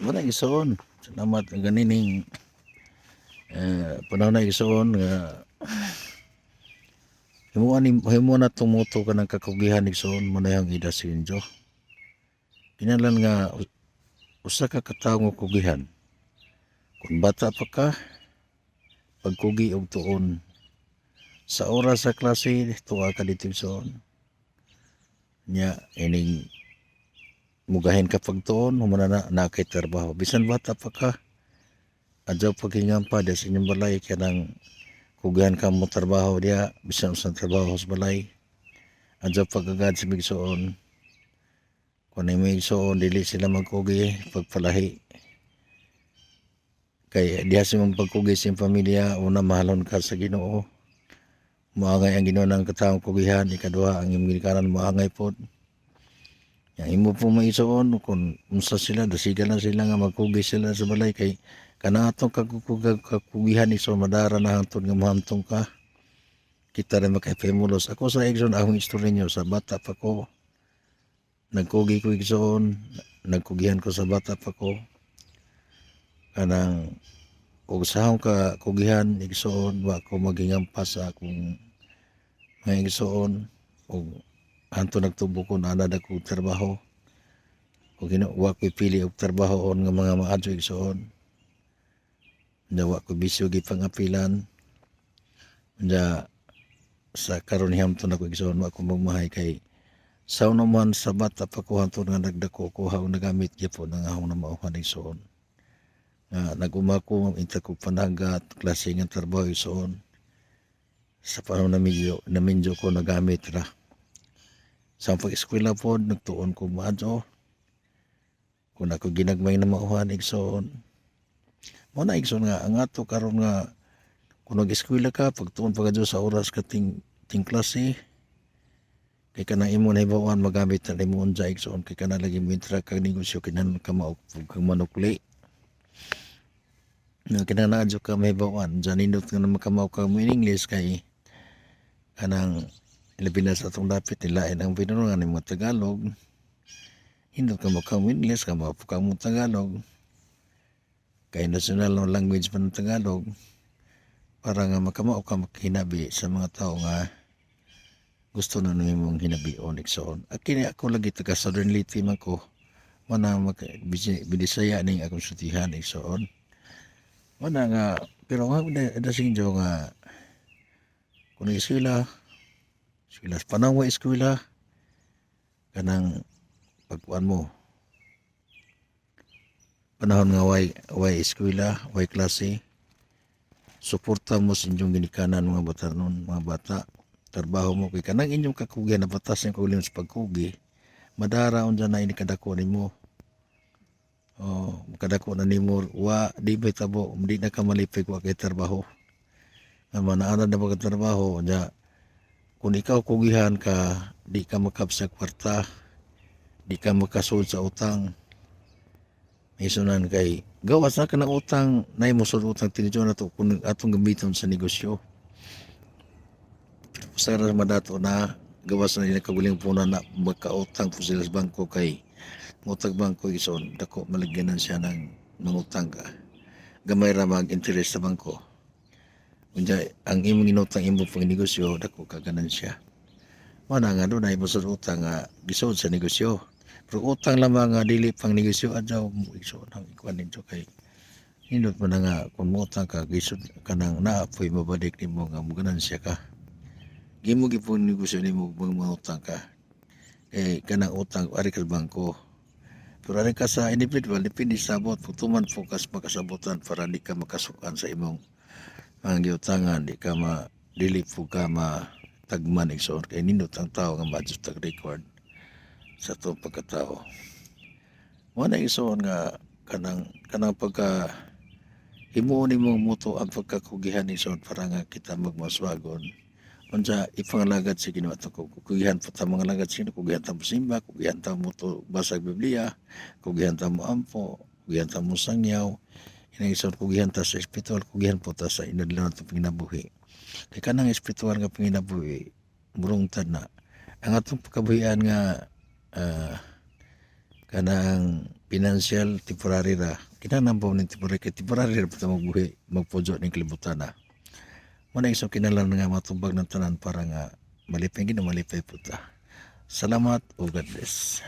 Wala igsoon. Salamat ang ganining panahon na igsoon nga himo na tumuto ka ng kakugihan igsoon mo na yung idasinjo. Kinahanglan nga usa ka katawo nga kugihan. Kung bata pa ka, pagkugi og tuon. Sa oras sa klase, tuwa ka dito igsoon. Nya ining mugahin ka pagtuon, humana na kay trabaho. Bisan bata pa ka, adyaw paghingan pa sa inyong balay kaya nang kugihan ka mo trabaho diya, bisan sa trabaho sa balay. Adyaw pagagad sa migsoon. Kung ay migsoon, dili sila magkugi, pagpalahi. Kay diha sa mong pagkugi sa iyong pamilya, una mahalon ka sa Ginoo. Moangay ang Ginoo ng kataong kugihan, ikaduha ang imong ginikanan moangay pod. Yang imo po maisoon kung unsa sila dasigan na sila nga magkugi sila sa balay kay kana atong kakugihan iso madara na hangtod nga mahamtong ka. Kita rin makahimulos. Ako sa igsoon akong istorya nyo sa bata pa ko. Nagkugi ko igsoon, nagkugihan ko sa bata pa ko. Kanang og sa akong kakugihan igsoon wa ko magingampas sa akong mga igsoon og hanto nagtubo ko na anad ako trabaho. O wa ko pili og trabaho on nga mga maadyo igsoon. Wa ko bisyo gipangapilan. Nya sa karon hiyamton ako igsoon wa ko magmahay kay sa naman sa bata pa ko hanto nga nagdako ko haw nagamit gyapon nga akong namauhan igsoon. Nga nagumako inta ko panagat klase nga trabaho igsoon. Sa panahon na medyo ko nagamit ra. Sa pag-eskwela po, nagtuon ko maadyo. Kung ako ginagmay na mauhan, igsoon. Muna igsoon nga, ang ato karon nga, kung nag-eskwela ka, pagtuon pagkadyo sa oras ka ting klase, kay ka na imo na ibawan, magamit na imo unja igsoon, kay ka na lagi mo interact kag negosyo, kinan ka kag manukli. Kinan na adyo ka may bawan, dyan indot ka na makamaw ka mo in English, kay kanang Pilipinas atong dapit nilain ang pinurungan ng mga Tagalog. Hindi ka makang English, ka mapukang mo Tagalog. Kaya national language pa ng Tagalog. Para nga makamao ka maghinabi sa mga tao nga gusto na namin mong hinabion igsoon. At kini ako lagi taga Southern Leyte man ko. Mana bidisaya ning akong sutihan igsoon. Mana nga, pero nga dasing jo nga kung eskwela panahon wa eskwela kanang pagkuan mo panahon nga way eskwela, way klase, suporta mo sa inyong ginikanan mga bata nun, mga bata, trabaho mo kay kanang inyong kakugihan na batas ng kaulim sa pagkugi, madara unja na inikadako nimo. Kadako na nimo wa di ba tabo, di na ka malipig wa kay trabaho. Manaanad na pagkatrabaho nya kung ikaw kugihan ka, di ka makap sa kwarta, di ka makasud sa utang. May sunan kay gawas na ka ng utang, na imusod utang tinidyo na to kung atong gamiton sa negosyo. Sa madato na gawas na nila kaguling puna na magkautang po sila sa bangko kay ngutag bangko ison, dako malagyanan siya ng mangutang ka. Gamay ra mag-interest sa bangko. Kunya ang imong inutang imong pang negosyo, dako ka ganansya. Mana nga doon ay musod utang nga gisod sa negosyo. Pero utang lamang nga dili pang negosyo adyaw mo gisod ang ikuan ninyo kay hindot mo na nga kung utang ka gisod ka nang naapoy mabalik nimo nga ganansya ka. Gimo gipon negosyo nimo mga utang ka. Kanang utang ari ka bangko. Pero ari ka sa individual depende sa abot tuman focus makasabutan para di ka makasukan sa imong ang giutangan, di ka dili po ka tagman igsoon kay nindot ang tao nga ma-adjust tag record sa itong pagkatao. Wala igsoon nga kanang pagka himuon nimo muto ang pagkakugihan igsoon para nga kita magmaswagon. Unsa ipangalagad sa Ginoo ato kugihan po ta mga lagad sino kugihan ta mo simba, kugihan ta mo to basag Biblia, kugihan ta mo ampo, kugihan ta mo sangyaw. Inagisod kugihan ta sa espiritual, kugihan po ta sa inadlaw na panginabuhi. Kaya kanang espiritual nga panginabuhi, murungtad na. Ang atong pagkabuhian nga kanang financial temporary ra kinahanglan pa ning temporary ra pa magbuhi magpujo ning kalibutan na muna isang kinahanglan nga matubag ng tanan para nga malipay gid malipay puta. Salamat o God bless.